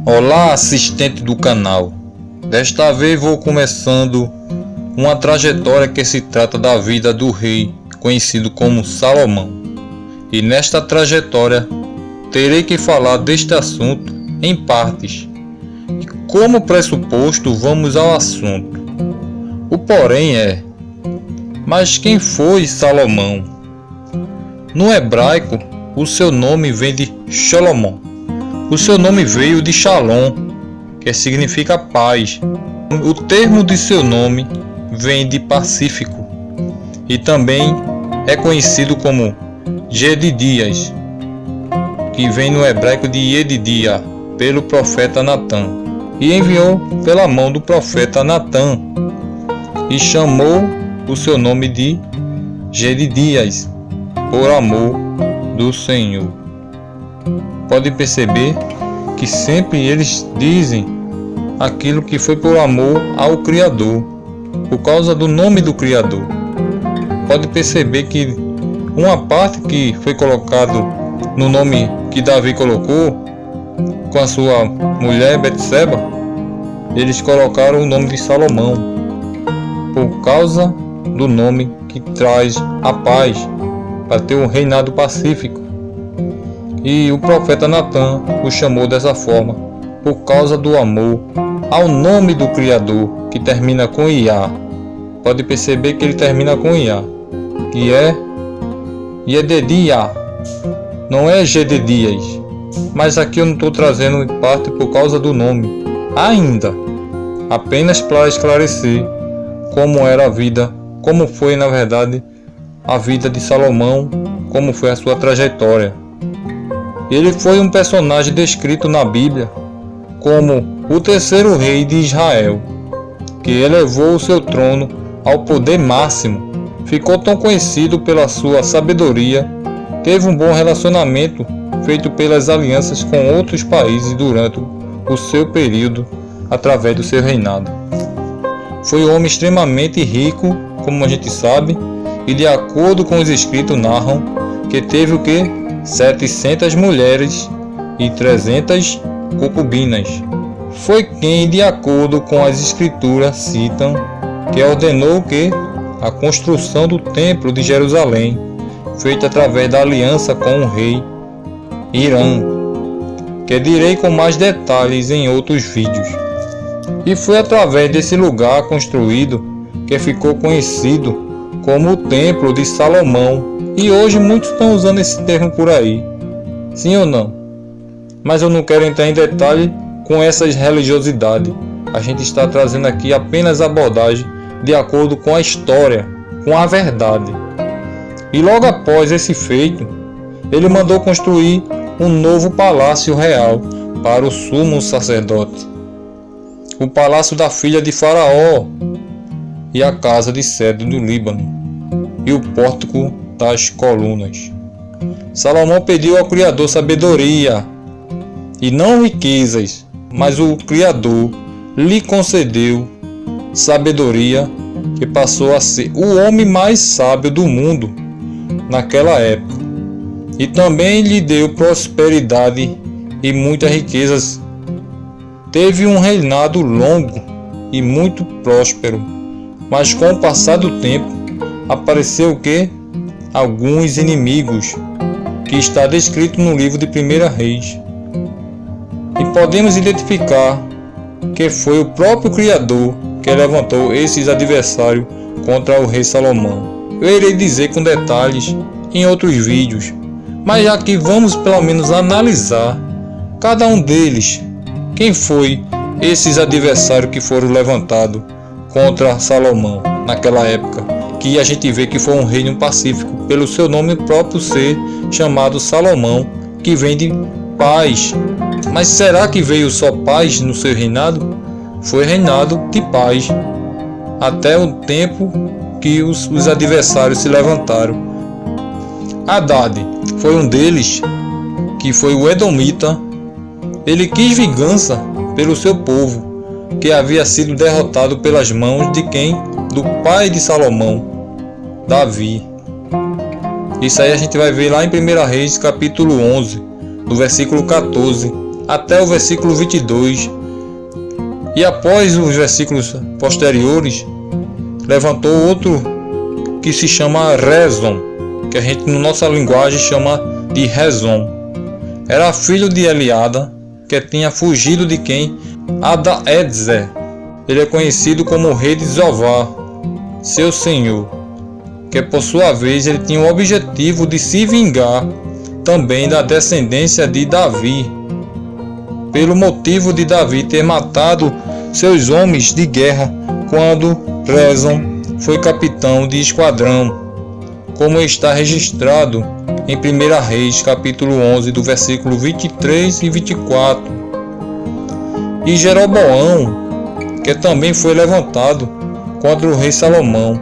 Olá, assistente do canal. Desta vez vou começando uma trajetória que se trata da vida do rei conhecido como Salomão. E nesta trajetória terei que falar deste assunto em partes. E como pressuposto, vamos ao assunto. O porém é: mas quem foi Salomão? No hebraico, o seu nome vem de Shalom. O seu nome veio de Shalom, que significa paz. O termo de seu nome vem de pacífico e também é conhecido como Jedidias, que vem no hebraico de Yedidia, pelo profeta Natã, e enviou pela mão do profeta Natã e chamou o seu nome de Jedidias, por amor do Senhor. Pode perceber que sempre eles dizem aquilo que foi por amor ao Criador, por causa do nome do Criador. Pode perceber que uma parte que foi colocado no nome que Davi colocou com a sua mulher Betseba, eles colocaram o nome de Salomão, por causa do nome que traz a paz, para ter um reinado pacífico. E o profeta Natã o chamou dessa forma, por causa do amor ao nome do Criador, que termina com Iá. Pode perceber que ele termina com Iá, que é Yedidia, não é Jedidias. Mas aqui eu não estou trazendo em parte por causa do nome ainda, apenas para esclarecer como era a vida, como foi na verdade a vida de Salomão, como foi a sua trajetória. Ele foi um personagem descrito na Bíblia como o terceiro rei de Israel, que elevou o seu trono ao poder máximo. Ficou tão conhecido pela sua sabedoria, teve um bom relacionamento feito pelas alianças com outros países durante o seu período através do seu reinado. Foi um homem extremamente rico, como a gente sabe, e de acordo com os escritos narram que teve o que? 700 mulheres e 300 concubinas. Foi quem, de acordo com as escrituras citam, que ordenou que a construção do templo de Jerusalém, feita através da aliança com o rei Irã, que direi com mais detalhes em outros vídeos. E foi através desse lugar construído que ficou conhecido como o Templo de Salomão. E hoje muitos estão usando esse termo por aí, sim ou não? Mas eu não quero entrar em detalhe com essas religiosidades. A gente está trazendo aqui apenas a abordagem de acordo com a história, com a verdade. E logo após esse feito, ele mandou construir um novo palácio real para o sumo sacerdote, o palácio da filha de Faraó e a casa de cedro do Líbano e o pórtico das colunas. Salomão pediu ao Criador sabedoria e não riquezas, mas o Criador lhe concedeu sabedoria, que passou a ser o homem mais sábio do mundo naquela época, e também lhe deu prosperidade e muitas riquezas. Teve um reinado longo e muito próspero, mas com o passar do tempo apareceu o que? Alguns inimigos, que está descrito no livro de 1 Reis. E podemos identificar que foi o próprio Criador que levantou esses adversários contra o rei Salomão. Eu irei dizer com detalhes em outros vídeos, mas aqui vamos pelo menos analisar cada um deles. Quem foi esses adversários que foram levantados contra Salomão naquela época, que a gente vê que foi um reino pacífico, pelo seu nome próprio ser chamado Salomão, que vem de paz. Mas será que veio só paz no seu reinado? Foi reinado de paz até o tempo que os adversários se levantaram. Haddad foi um deles, que foi o Edomita. Ele quis vingança pelo seu povo, que havia sido derrotado pelas mãos de quem? Do pai de Salomão, Davi. Isso aí a gente vai ver lá em 1 Reis capítulo 11, do versículo 14 até o versículo 22. E após os versículos posteriores, levantou outro que se chama Rezon, que a gente, na nossa linguagem, chama de Rezon. Era filho de Eliada, que tinha fugido de quem? Adaezer. Ele é conhecido como o rei de Zová, seu senhor, que por sua vez ele tinha o objetivo de se vingar também da descendência de Davi, pelo motivo de Davi ter matado seus homens de guerra quando Rezon foi capitão de esquadrão, como está registrado em 1 Reis, capítulo 11, do versículo 23 e 24. E Jeroboão, que também foi levantado contra o rei Salomão,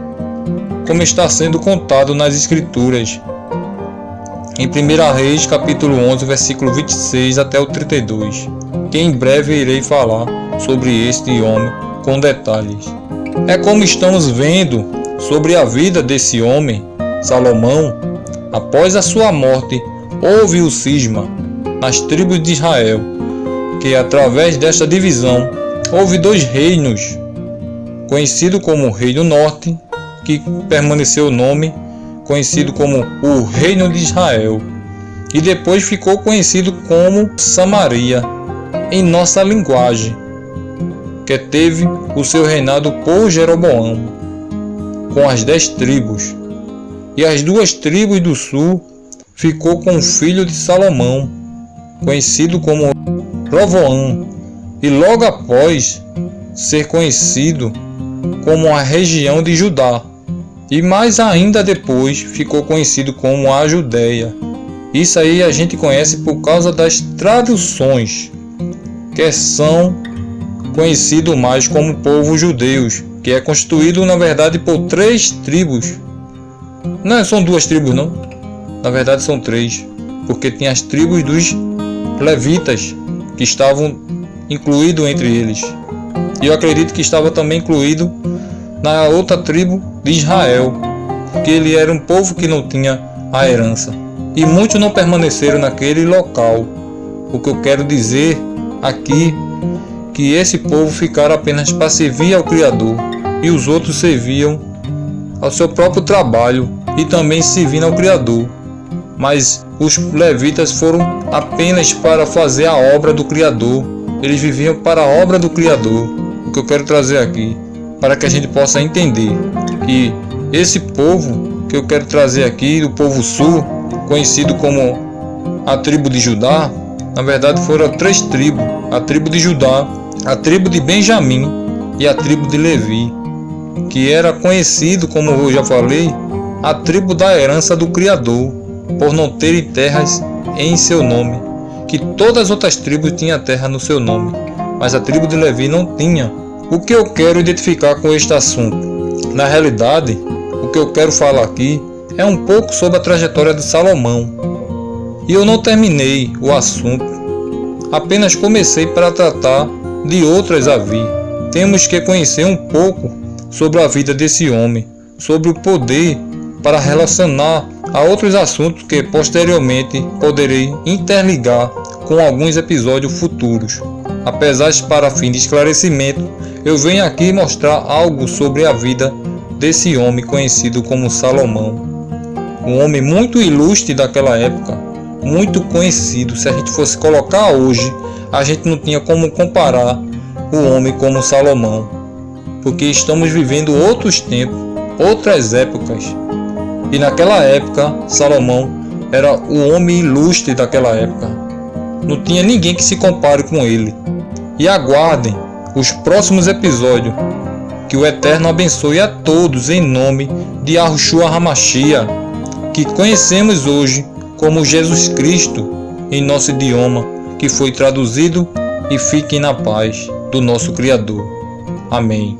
como está sendo contado nas Escrituras, em 1 Reis, capítulo 11, versículo 26 até o 32, que em breve irei falar sobre este homem com detalhes. É como estamos vendo sobre a vida desse homem, Salomão. Após a sua morte, houve o cisma nas tribos de Israel, que através desta divisão, houve dois reinos, conhecido como o Reino Norte, que permaneceu o nome conhecido como o Reino de Israel, e depois ficou conhecido como Samaria, em nossa linguagem, que teve o seu reinado por Jeroboão, com as 10 tribos, e as 2 tribos do sul ficou com o filho de Salomão, conhecido como Roboão, e logo após ser conhecido como a região de Judá, e mais ainda depois ficou conhecido como a Judéia. Isso aí a gente conhece por causa das traduções, que são conhecidos mais como povo judeus, que é constituído na verdade por 3 tribos. Não são 2 tribos não, na verdade são 3, porque tem as tribos dos levitas que estavam incluídos entre eles, e eu acredito que estava também incluído na outra tribo de Israel, que ele era um povo que não tinha a herança, e muitos não permaneceram naquele local. O que eu quero dizer aqui, que esse povo ficaram apenas para servir ao Criador, e os outros serviam ao seu próprio trabalho e também servindo ao Criador. Mas os levitas foram apenas para fazer a obra do Criador, eles viviam para a obra do Criador. O que eu quero trazer aqui, para que a gente possa entender que esse povo que eu quero trazer aqui, do povo sul, conhecido como a tribo de Judá, na verdade foram 3 tribos: a tribo de Judá, a tribo de Benjamim e a tribo de Levi, que era conhecido, como eu já falei, a tribo da herança do Criador, por não terem terras em seu nome, que todas as outras tribos tinham terra no seu nome, mas a tribo de Levi não tinha. O que eu quero identificar com este assunto? Na realidade, o que eu quero falar aqui é um pouco sobre a trajetória de Salomão. E eu não terminei o assunto, apenas comecei para tratar de outras a vir. Temos que conhecer um pouco sobre a vida desse homem, sobre o poder para relacionar a outros assuntos que posteriormente poderei interligar com alguns episódios futuros. Apesar de, para fim de esclarecimento, eu venho aqui mostrar algo sobre a vida desse homem conhecido como Salomão. Um homem muito ilustre daquela época, muito conhecido. Se a gente fosse colocar hoje, a gente não tinha como comparar o homem como Salomão, porque estamos vivendo outros tempos, outras épocas. E naquela época, Salomão era o homem ilustre daquela época. Não tinha ninguém que se compare com ele. E aguardem os próximos episódios. Que o Eterno abençoe a todos em nome de Yahushua HaMashiach, que conhecemos hoje como Jesus Cristo em nosso idioma, que foi traduzido, e fiquem na paz do nosso Criador. Amém.